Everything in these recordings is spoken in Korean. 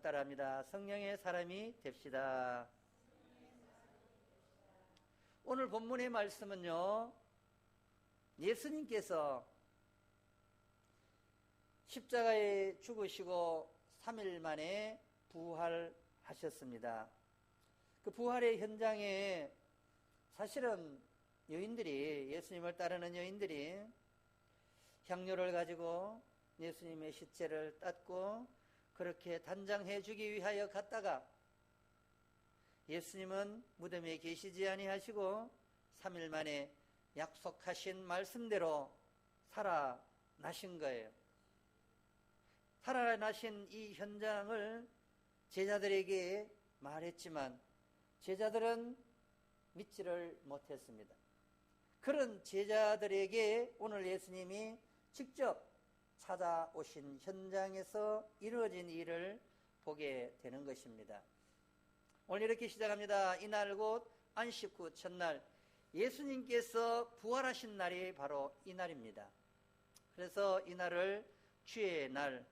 따라합니다. 성령의 사람이 됩시다. 오늘 본문의 말씀은요, 예수님께서 십자가에 죽으시고 3일 만에 부활하셨습니다. 그 부활의 현장에 사실은 여인들이, 예수님을 따르는 여인들이 향료를 가지고 예수님의 시체를 닦고 그렇게 단장해 주기 위하여 갔다가 예수님은 무덤에 계시지 아니하시고 3일 만에 약속하신 말씀대로 살아나신 거예요. 살아나신 이 현장을 제자들에게 말했지만 제자들은 믿지를 못했습니다. 그런 제자들에게 오늘 예수님이 직접 찾아오신 현장에서 이루어진 일을 보게 되는 것입니다. 오늘 이렇게 시작합니다. 이날 곧 안식 후 첫날, 예수님께서 부활하신 날이 바로 이날입니다. 그래서 이날을 주의 날,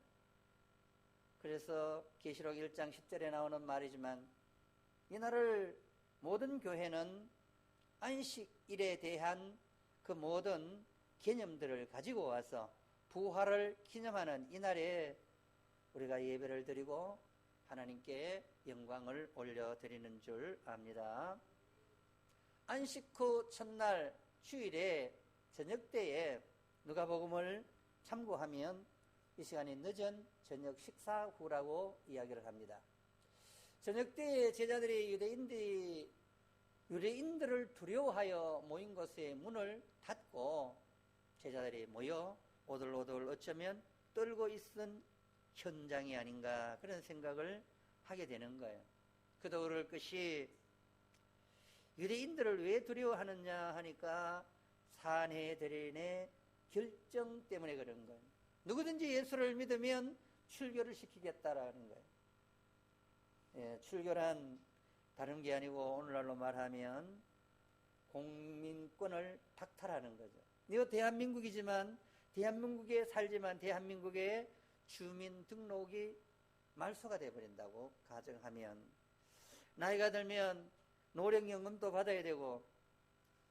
그래서 계시록 1장 10절에 나오는 말이지만 이날을 모든 교회는 안식일에 대한 그 모든 개념들을 가지고 와서 부활을 기념하는 이날에 우리가 예배를 드리고 하나님께 영광을 올려드리는 줄 압니다. 안식 후 첫날 주일에 저녁때에 누가복음을 참고하면 이 시간이 늦은 저녁 식사 후라고 이야기를 합니다. 저녁때에 제자들이 유대인들을 두려워하여 모인 곳의 문을 닫고 제자들이 모여 오들오들 어쩌면 떨고 있은 현장이 아닌가 그런 생각을 하게 되는 거예요. 그도 그럴 것이 유대인들을 왜 두려워하느냐 하니까 산헤드린의 결정 때문에 그런 거예요. 누구든지 예수를 믿으면 출교를 시키겠다라는 거예요. 예, 출교란 다른 게 아니고 오늘날로 말하면 공민권을 박탈하는 거죠. 이거 대한민국이지만 대한민국에 살지만 대한민국의 주민등록이 말소가 되어버린다고 가정하면 나이가 들면 노령연금도 받아야 되고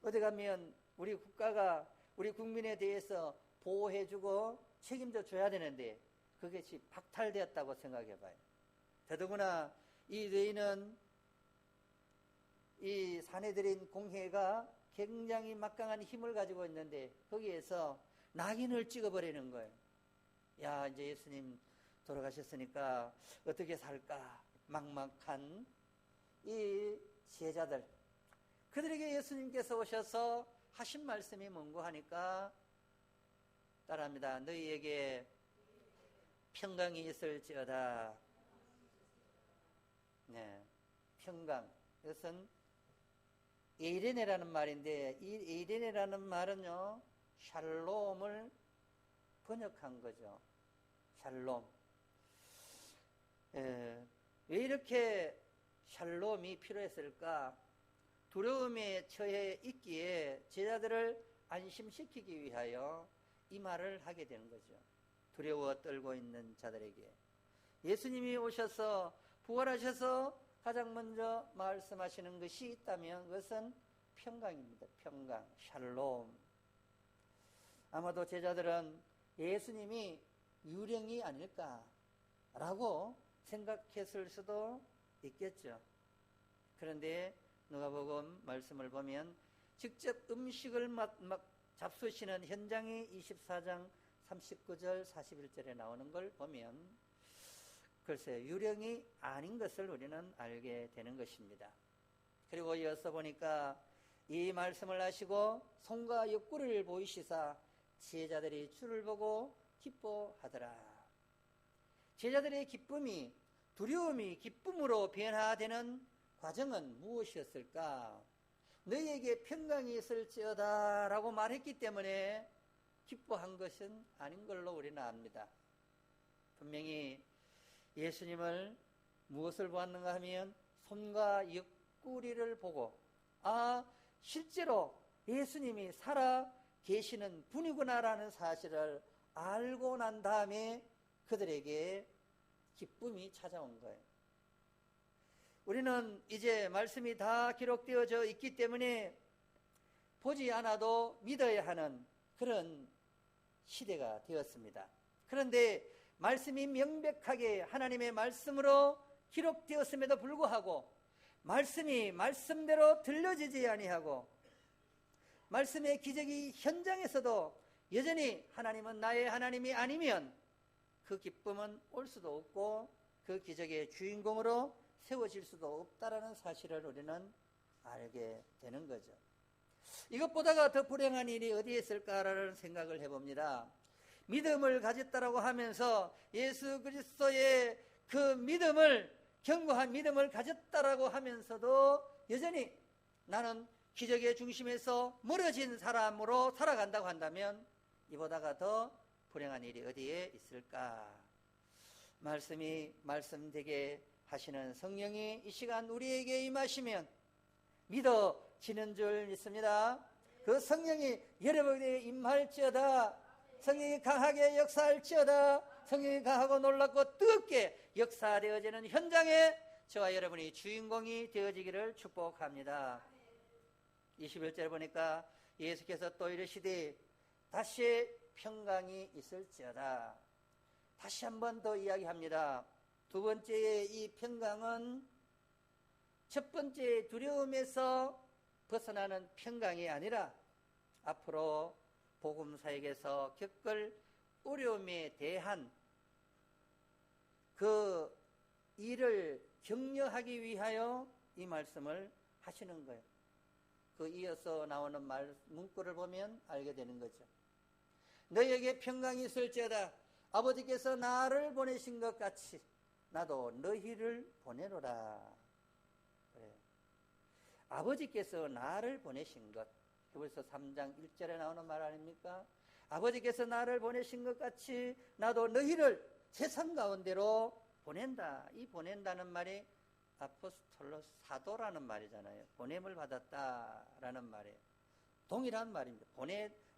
어디 가면 우리 국가가 우리 국민에 대해서 보호해주고 책임져 줘야 되는데 그것이 박탈되었다고 생각해봐요. 더더구나 이 유대인은 이 산헤드린 공회가 굉장히 막강한 힘을 가지고 있는데 거기에서 낙인을 찍어버리는 거예요. 야, 이제 예수님 돌아가셨으니까 어떻게 살까 막막한 이 제자들, 그들에게 예수님께서 오셔서 하신 말씀이 뭔고 하니까 따라합니다. 너희에게 평강이 있을지어다. 네, 평강. 이것은 에이레네라는 말인데 이 에이레네라는 말은요 샬롬을 번역한 거죠. 샬롬. 왜 이렇게 샬롬이 필요했을까? 두려움에 처해 있기에 제자들을 안심시키기 위하여 이 말을 하게 되는 거죠. 두려워 떨고 있는 자들에게 예수님이 오셔서 부활하셔서 가장 먼저 말씀하시는 것이 있다면 그것은 평강입니다. 평강, 샬롬. 아마도 제자들은 예수님이 유령이 아닐까라고 생각했을 수도 있겠죠. 그런데 누가복음 말씀을 보면 직접 음식을 잡수시는 현장이 24장 39절 41절에 나오는 걸 보면 글쎄 유령이 아닌 것을 우리는 알게 되는 것입니다. 그리고 이어서 보니까 이 말씀을 하시고 손과 옆구리를 보이시사 제자들이 주를 보고 기뻐하더라. 제자들의 기쁨이 두려움이 기쁨으로 변화되는 과정은 무엇이었을까? 너희에게 평강이 있을지어다 라고 말했기 때문에 기뻐한 것은 아닌 걸로 우리는 압니다. 분명히 예수님을 무엇을 보았는가 하면 손과 옆구리를 보고 실제로 예수님이 살아 계시는 분이구나라는 사실을 알고 난 다음에 그들에게 기쁨이 찾아온 거예요. 우리는 이제 말씀이 다 기록되어져 있기 때문에 보지 않아도 믿어야 하는 그런 시대가 되었습니다. 그런데 말씀이 명백하게 하나님의 말씀으로 기록되었음에도 불구하고 말씀이 말씀대로 들려지지 아니하고 말씀의 기적이 현장에서도 여전히 하나님은 나의 하나님이 아니면 그 기쁨은 올 수도 없고 그 기적의 주인공으로 세워질 수도 없다라는 사실을 우리는 알게 되는 거죠. 이것보다가 더 불행한 일이 어디에 있을까라는 생각을 해봅니다. 믿음을 가졌다라고 하면서 예수 그리스도의 그 믿음을, 견고한 믿음을 가졌다라고 하면서도 여전히 나는 기적의 중심에서 멀어진 사람으로 살아간다고 한다면 이보다가 더 불행한 일이 어디에 있을까? 말씀이 말씀되게 하시는 성령이 이 시간 우리에게 임하시면 믿어지는 줄 믿습니다. 그 성령이 여러분에게 임할지어다. 성령이 강하게 역사할지어다. 성령이 강하고 놀랍고 뜨겁게 역사되어지는 현장에 저와 여러분이 주인공이 되어지기를 축복합니다. 21절에 보니까 예수께서 또 이르시되 다시 평강이 있을지어다. 다시 한 번 더 이야기합니다. 두 번째의 이 평강은 첫 번째 두려움에서 벗어나는 평강이 아니라 앞으로 복음사역에서 겪을 어려움에 대한 그 일을 격려하기 위하여 이 말씀을 하시는 거예요. 그 이어서 나오는 문구를 보면 알게 되는 거죠. 너희에게 평강이 있을지어다. 아버지께서 나를 보내신 것 같이 나도 너희를 보내노라. 그래요. 아버지께서 나를 보내신 것. 그래서 3장 1절에 나오는 말 아닙니까? 아버지께서 나를 보내신 것 같이 나도 너희를 세상 가운데로 보낸다. 이 보낸다는 말이 아포스톨로 사도라는 말이잖아요. 보냄을 받았다라는 말이에요. 동일한 말입니다.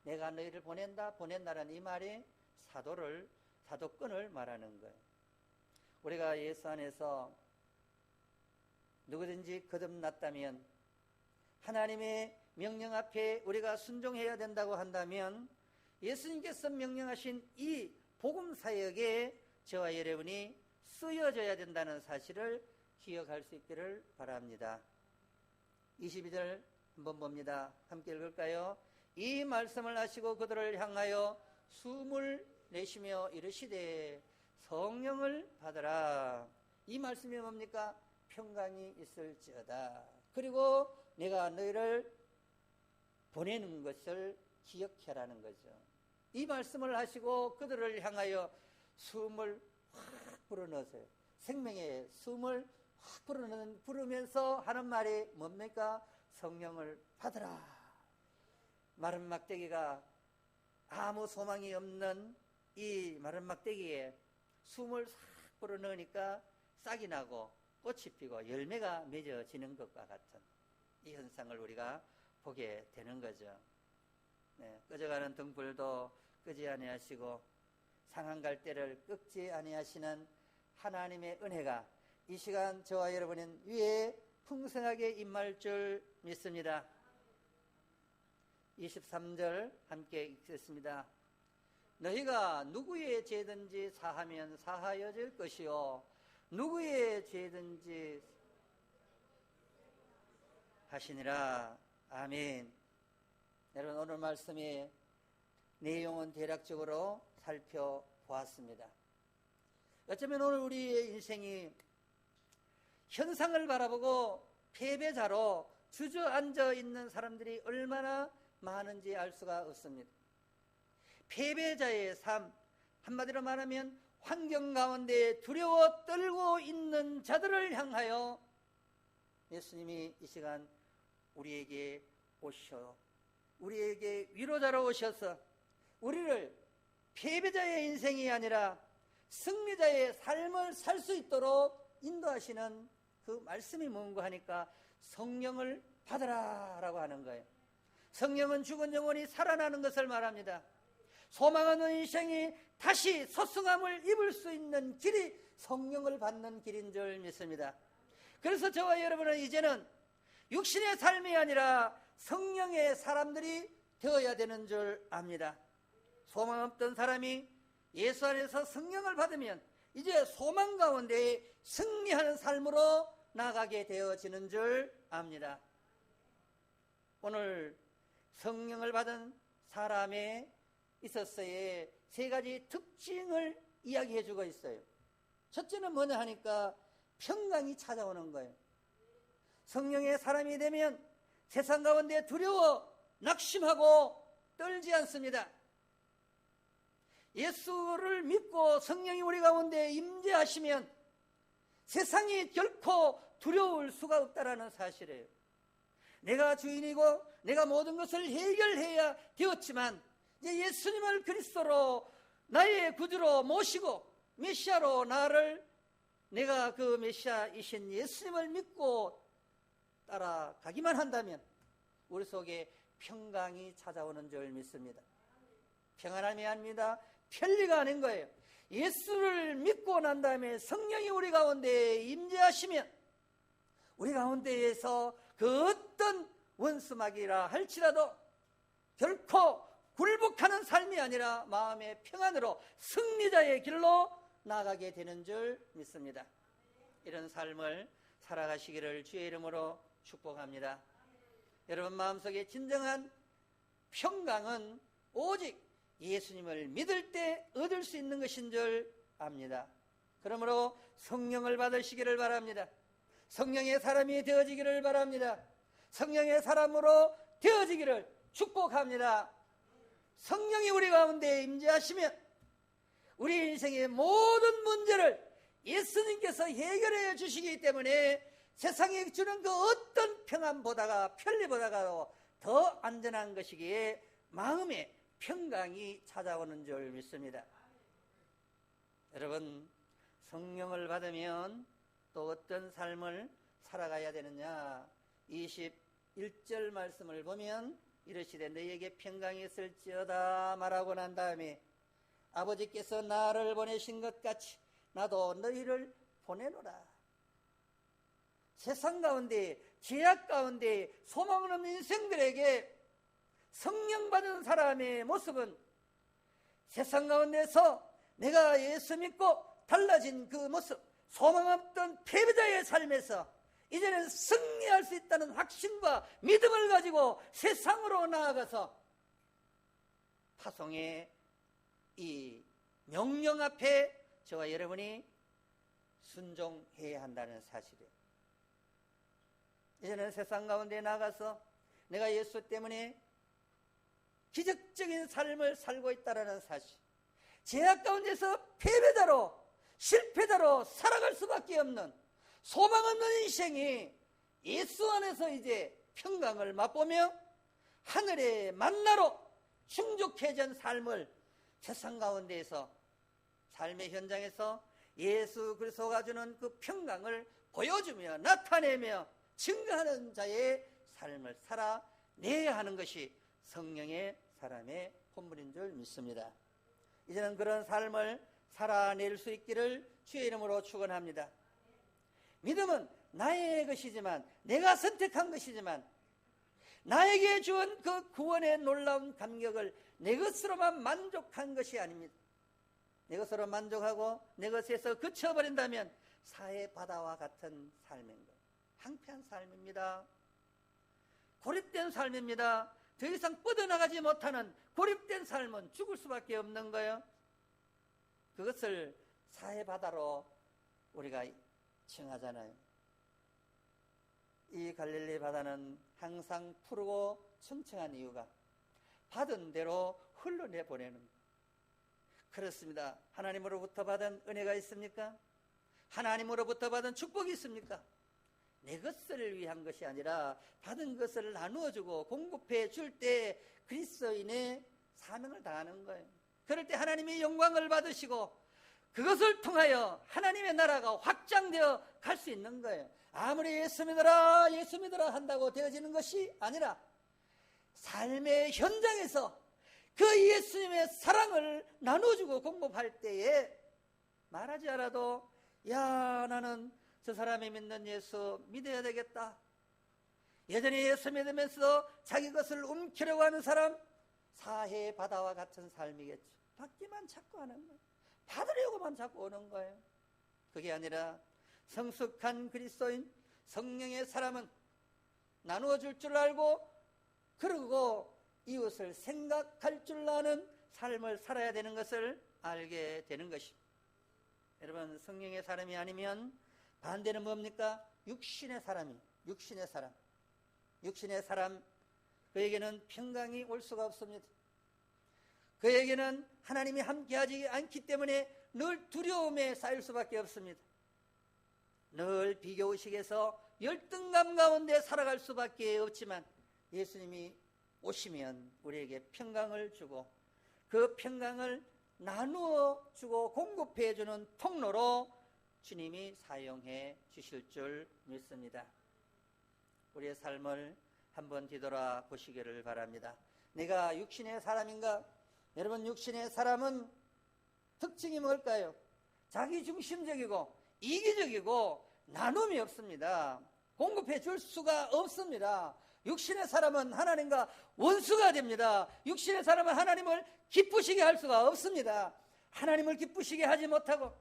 내가 너희를 보낸다라는 이 말이 사도권을 말하는 거예요. 우리가 예수 안에서 누구든지 거듭났다면 하나님의 명령 앞에 우리가 순종해야 된다고 한다면 예수님께서 명령하신 이 복음사역에 저와 여러분이 쓰여져야 된다는 사실을 기억할 수 있기를 바랍니다. 22절 한번 봅니다. 함께 읽을까요? 이 말씀을 하시고 그들을 향하여 숨을 내쉬며 이르시되 성령을 받으라. 이 말씀이 뭡니까? 평강이 있을지어다. 그리고 내가 너희를 보내는 것을 기억하라는 거죠. 이 말씀을 하시고 그들을 향하여 숨을 확 불어넣으세요. 생명의 숨을 확 부르면서 하는 말이 뭡니까? 성령을 받으라. 마른 막대기가 아무 소망이 없는 이 마른 막대기에 숨을 싹 불어넣으니까 싹이 나고 꽃이 피고 열매가 맺어지는 것과 같은 이 현상을 우리가 보게 되는 거죠. 네, 꺼져가는 등불도 끄지 아니하시고 상한 갈대를 꺾지 아니하시는 하나님의 은혜가 이 시간 저와 여러분 위에 풍성하게 임할 줄 믿습니다. 23절 함께 읽겠습니다. 너희가 누구의 죄든지 사하면 사하여질 것이요 누구의 죄든지 하시니라. 아멘. 여러분 오늘 말씀의 내용은 대략적으로 살펴보았습니다. 어쩌면 오늘 우리의 인생이 현상을 바라보고 패배자로 주저앉아 있는 사람들이 얼마나 많은지 알 수가 없습니다. 패배자의 삶, 한마디로 말하면 환경 가운데 두려워 떨고 있는 자들을 향하여 예수님이 이 시간 우리에게 우리에게 위로자로 오셔서 우리를 패배자의 인생이 아니라 승리자의 삶을 살 수 있도록 인도하시는 그 말씀이 뭔가 하니까 성령을 받으라라고 하는 거예요. 성령은 죽은 영혼이 살아나는 것을 말합니다. 소망하는 인생이 다시 소승함을 입을 수 있는 길이 성령을 받는 길인 줄 믿습니다. 그래서 저와 여러분은 이제는 육신의 삶이 아니라 성령의 사람들이 되어야 되는 줄 압니다. 소망 없던 사람이 예수 안에서 성령을 받으면 이제 소망 가운데 승리하는 삶으로 나가게 되어지는 줄 압니다. 오늘 성령을 받은 사람에 있어서의 세 가지 특징을 이야기해 주고 있어요. 첫째는 뭐냐 하니까 평강이 찾아오는 거예요. 성령의 사람이 되면 세상 가운데 두려워 낙심하고 떨지 않습니다. 예수를 믿고 성령이 우리 가운데 임재하시면 세상이 결코 두려울 수가 없다라는 사실이에요. 내가 주인이고 내가 모든 것을 해결해야 되었지만 이제 예수님을 그리스도로 나의 구주로 모시고 메시아로 나를 내가 그 메시아이신 예수님을 믿고 따라가기만 한다면 우리 속에 평강이 찾아오는 줄 믿습니다. 평안함이 아닙니다. 편리가 아닌 거예요. 예수를 믿고 난 다음에 성령이 우리 가운데 임재하시면 우리 가운데에서 그 어떤 원수막이라 할지라도 결코 굴복하는 삶이 아니라 마음의 평안으로 승리자의 길로 나가게 되는 줄 믿습니다. 이런 삶을 살아가시기를 주의 이름으로 축복합니다. 여러분 마음속에 진정한 평강은 오직 예수님을 믿을 때 얻을 수 있는 것인 줄 압니다. 그러므로 성령을 받으시기를 바랍니다. 성령의 사람이 되어지기를 바랍니다. 성령의 사람으로 되어지기를 축복합니다. 성령이 우리 가운데 임재하시면 우리 인생의 모든 문제를 예수님께서 해결해 주시기 때문에 세상에 주는 그 어떤 평안보다가 편리보다가 더 안전한 것이기에 마음에 평강이 찾아오는 줄 믿습니다. 여러분 성령을 받으면 또 어떤 삶을 살아가야 되느냐. 21절 말씀을 보면 이르시되 너희에게 평강이 있을지어다 말하고 난 다음에 아버지께서 나를 보내신 것 같이 나도 너희를 보내노라. 세상 가운데 죄악 가운데 소망 없는 인생들에게 성령 받은 사람의 모습은 세상 가운데서 내가 예수 믿고 달라진 그 모습, 소망 없던 패배자의 삶에서 이제는 승리할 수 있다는 확신과 믿음을 가지고 세상으로 나아가서 파송의 이 명령 앞에 저와 여러분이 순종해야 한다는 사실이에요. 이제는 세상 가운데 나가서 내가 예수 때문에 기적적인 삶을 살고 있다는 사실, 죄악 가운데서 패배자로 실패자로 살아갈 수밖에 없는 소망 없는 인생이 예수 안에서 이제 평강을 맛보며 하늘의 만나로 충족해진 삶을 세상 가운데에서 삶의 현장에서 예수 그리스도가 주는 그 평강을 보여주며 나타내며 증거하는 자의 삶을 살아내야 하는 것이 성령의 사람의 본분인 줄 믿습니다. 이제는 그런 삶을 살아낼 수 있기를 주의 이름으로 축원합니다. 믿음은 나의 것이지만, 내가 선택한 것이지만, 나에게 주은 그 구원의 놀라운 감격을 내 것으로만 만족한 것이 아닙니다. 내 것으로 만족하고 내 것에서 그쳐버린다면 사해 바다와 같은 삶인 거예요. 황폐한 삶입니다. 고립된 삶입니다. 더 이상 뻗어나가지 못하는 고립된 삶은 죽을 수밖에 없는 거예요. 그것을 사해 바다로 우리가 칭하잖아요. 이 갈릴리 바다는 항상 푸르고 청청한 이유가 받은 대로 흘러내보내는 거예요. 그렇습니다. 하나님으로부터 받은 은혜가 있습니까? 하나님으로부터 받은 축복이 있습니까? 내 것을 위한 것이 아니라 받은 것을 나누어주고 공급해 줄 때 그리스도인의 사명을 다하는 거예요. 그럴 때 하나님의 영광을 받으시고 그것을 통하여 하나님의 나라가 확장되어 갈 수 있는 거예요. 아무리 예수 믿어라 예수 믿어라 한다고 되어지는 것이 아니라 삶의 현장에서 그 예수님의 사랑을 나눠주고 공급할 때에 말하지 않아도 야, 나는 저 사람이 믿는 예수 믿어야 되겠다. 여전히 예수 믿으면서 자기 것을 움키려고 하는 사람, 사해 바다와 같은 삶이겠죠. 받기만 자꾸 하는 거예요. 받으려고만 자꾸 오는 거예요. 그게 아니라 성숙한 그리스도인, 성령의 사람은 나누어 줄 줄 알고, 그리고 이웃을 생각할 줄 아는 삶을 살아야 되는 것을 알게 되는 것입니다. 여러분, 성령의 사람이 아니면 반대는 뭡니까? 육신의 사람이, 육신의 사람, 그에게는 평강이 올 수가 없습니다. 그에게는 하나님이 함께하지 않기 때문에 늘 두려움에 쌓일 수밖에 없습니다. 늘 비교의식에서 열등감 가운데 살아갈 수밖에 없지만, 예수님이 오시면 우리에게 평강을 주고, 그 평강을 나누어 주고 공급해 주는 통로로 주님이 사용해 주실 줄 믿습니다. 우리의 삶을 한번 뒤돌아 보시기를 바랍니다. 내가 육신의 사람인가? 여러분, 육신의 사람은 특징이 뭘까요? 자기중심적이고 이기적이고 나눔이 없습니다. 공급해 줄 수가 없습니다. 육신의 사람은 하나님과 원수가 됩니다. 육신의 사람은 하나님을 기쁘시게 할 수가 없습니다. 하나님을 기쁘시게 하지 못하고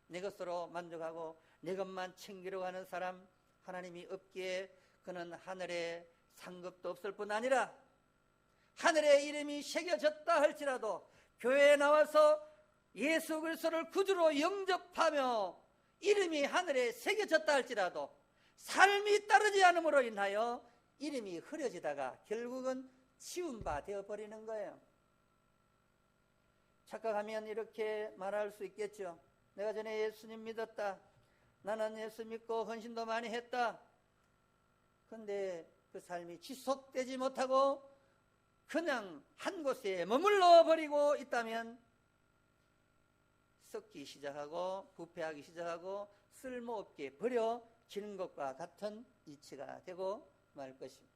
내 것으로 만족하고 내 것만 챙기려고 하는 사람, 하나님이 없기에 그는 하늘에 상급도 없을 뿐 아니라 하늘에 이름이 새겨졌다 할지라도 교회에 나와서 예수 그리스도를 구주로 영접하며 이름이 하늘에 새겨졌다 할지라도 삶이 따르지 않음으로 인하여 이름이 흐려지다가 결국은 치운 바 되어버리는 거예요. 착각하면 이렇게 말할 수 있겠죠. 내가 전에 예수님 믿었다. 나는 예수 믿고 헌신도 많이 했다. 그런데 그 삶이 지속되지 못하고 그냥 한 곳에 머물러 버리고 있다면 썩기 시작하고 부패하기 시작하고 쓸모없게 버려지는 것과 같은 이치가 되고 말 것입니다.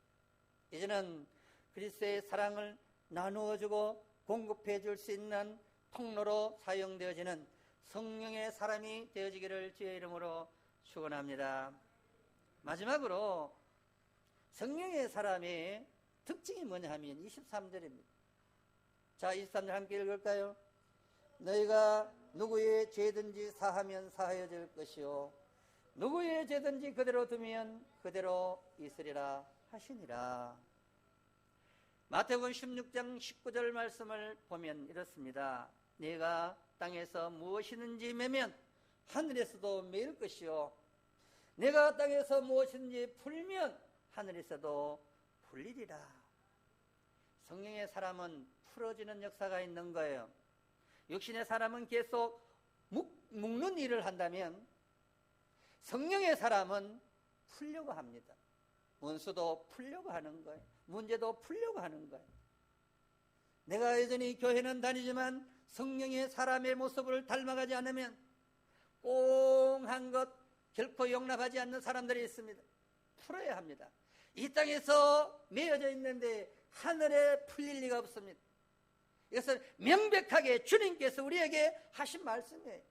이제는 그리스도의 사랑을 나누어주고 공급해 줄 수 있는 통로로 사용되어지는 성령의 사람이 되어지기를 주의 이름으로 축원합니다. 마지막으로 성령의 사람의 특징이 뭐냐 하면 23절입니다. 자, 23절 함께 읽을까요? 너희가 누구의 죄든지 사하면 사하여질 것이요 누구의 죄든지 그대로 두면 그대로 있으리라 하시니라. 마태복음 16장 19절 말씀을 보면 이렇습니다. 네가 땅에서 무엇이든지 매면 하늘에서도 매일 것이요 내가 땅에서 무엇이든지 풀면 하늘에서도 풀리리라. 성령의 사람은 풀어지는 역사가 있는 거예요. 육신의 사람은 계속 묶는 일을 한다면 성령의 사람은 풀려고 합니다. 원수도 풀려고 하는 거예요. 문제도 풀려고 하는 거예요. 내가 여전히 교회는 다니지만 성령의 사람의 모습을 닮아가지 않으면 꽁한 것 결코 용납하지 않는 사람들이 있습니다. 풀어야 합니다. 이 땅에서 매여져 있는데 하늘에 풀릴 리가 없습니다. 이것은 명백하게 주님께서 우리에게 하신 말씀이에요.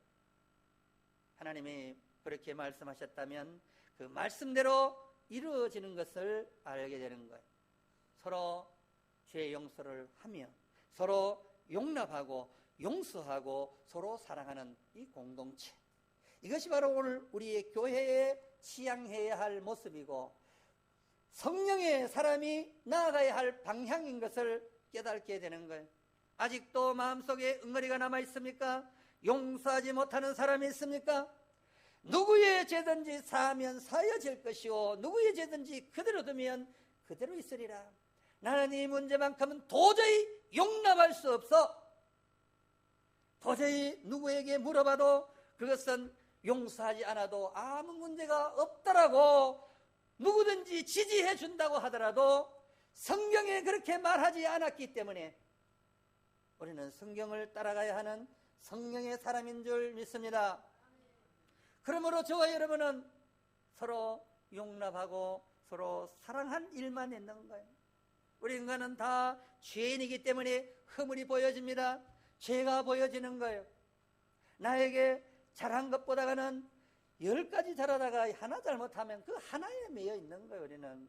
하나님이 그렇게 말씀하셨다면 그 말씀대로 이루어지는 것을 알게 되는 거예요. 서로 죄 용서를 하며 서로 용납하고 용서하고 서로 사랑하는 이 공동체, 이것이 바로 오늘 우리의 교회에 지향해야 할 모습이고 성령의 사람이 나아가야 할 방향인 것을 깨닫게 되는 거예요. 아직도 마음속에 응어리가 남아 있습니까? 용서하지 못하는 사람이 있습니까? 누구의 죄든지 사하면 사여질 것이요 누구의 죄든지 그대로 두면 그대로 있으리라. 나는 이 문제만큼은 도저히 용납할 수 없어. 도저히 누구에게 물어봐도 그것은 용서하지 않아도 아무 문제가 없다라고 누구든지 지지해 준다고 하더라도 성경에 그렇게 말하지 않았기 때문에 우리는 성경을 따라가야 하는 성령의 사람인 줄 믿습니다. 그러므로 저와 여러분은 서로 용납하고 서로 사랑한 일만 있는 거예요. 우리 인간은 다 죄인이기 때문에 허물이 보여집니다. 죄가 보여지는 거예요. 나에게 잘한 것보다는 10가지 잘하다가 하나 잘못하면 그 하나에 매여 있는 거예요. 우리는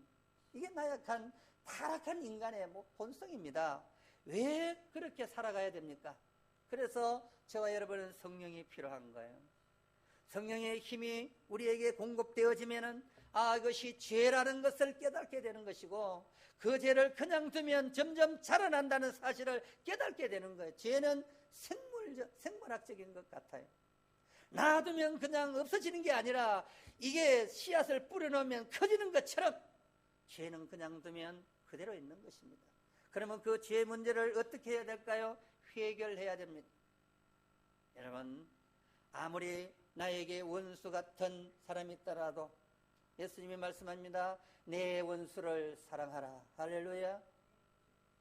이게 나약한 타락한 인간의 본성입니다. 왜 그렇게 살아가야 됩니까? 그래서 저와 여러분은 성령이 필요한 거예요. 성령의 힘이 우리에게 공급되어지면은 이것이 죄라는 것을 깨닫게 되는 것이고, 그 죄를 그냥 두면 점점 자라난다는 사실을 깨닫게 되는 거예요. 죄는 생물학적인 것 같아요. 놔두면 그냥 없어지는 게 아니라 이게 씨앗을 뿌려놓으면 커지는 것처럼 죄는 그냥 두면 그대로 있는 것입니다. 그러면 그 죄 문제를 어떻게 해야 될까요? 해결해야 됩니다. 여러분, 아무리 나에게 원수 같은 사람이 있더라도 예수님이 말씀합니다. 내 원수를 사랑하라. 할렐루야.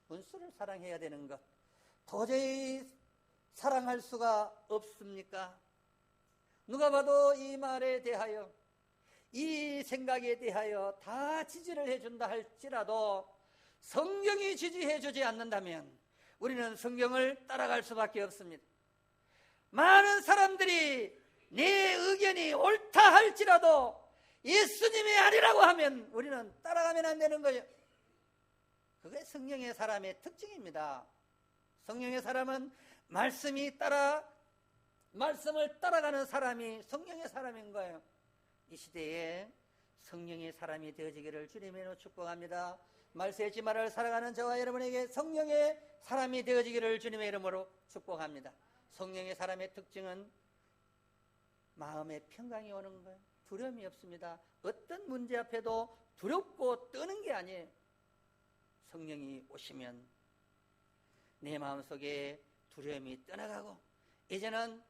원수를 사랑해야 되는 것, 도저히 사랑할 수가 없습니까? 누가 봐도 이 말에 대하여, 이 생각에 대하여 다 지지를 해준다 할지라도 성경이 지지해주지 않는다면 우리는 성경을 따라갈 수밖에 없습니다. 많은 사람들이 내 의견이 옳다 할지라도 예수님이 아니라고 하면 우리는 따라가면 안 되는 거예요. 그게 성령의 사람의 특징입니다. 성령의 사람은 말씀을 따라가는 사람이 성령의 사람인 거예요. 이 시대에 성령의 사람이 되어지기를 주님의 이름으로 축복합니다. 말세지 말을 살아가는 저와 여러분에게 성령의 사람이 되어지기를 주님의 이름으로 축복합니다. 성령의 사람의 특징은 마음의 평강이 오는 거예요. 두려움이 없습니다. 어떤 문제 앞에도 두렵고 떠는 게 아니에요. 성령이 오시면 내 마음속에 두려움이 떠나가고 이제는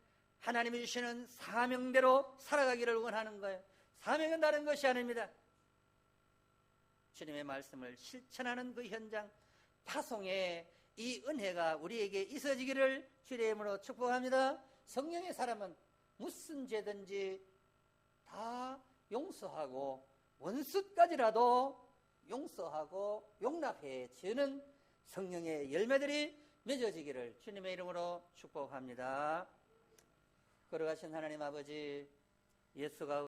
하나님이 주시는 사명대로 살아가기를 원하는 거예요. 사명은 다른 것이 아닙니다. 주님의 말씀을 실천하는 그 현장 파송에 이 은혜가 우리에게 있어지기를 주의 이름으로 축복합니다. 성령의 사람은 무슨 죄든지 다 용서하고 원수까지라도 용서하고 용납해 주는 성령의 열매들이 맺어지기를 주님의 이름으로 축복합니다. 걸어가신 하나님 아버지, 예수가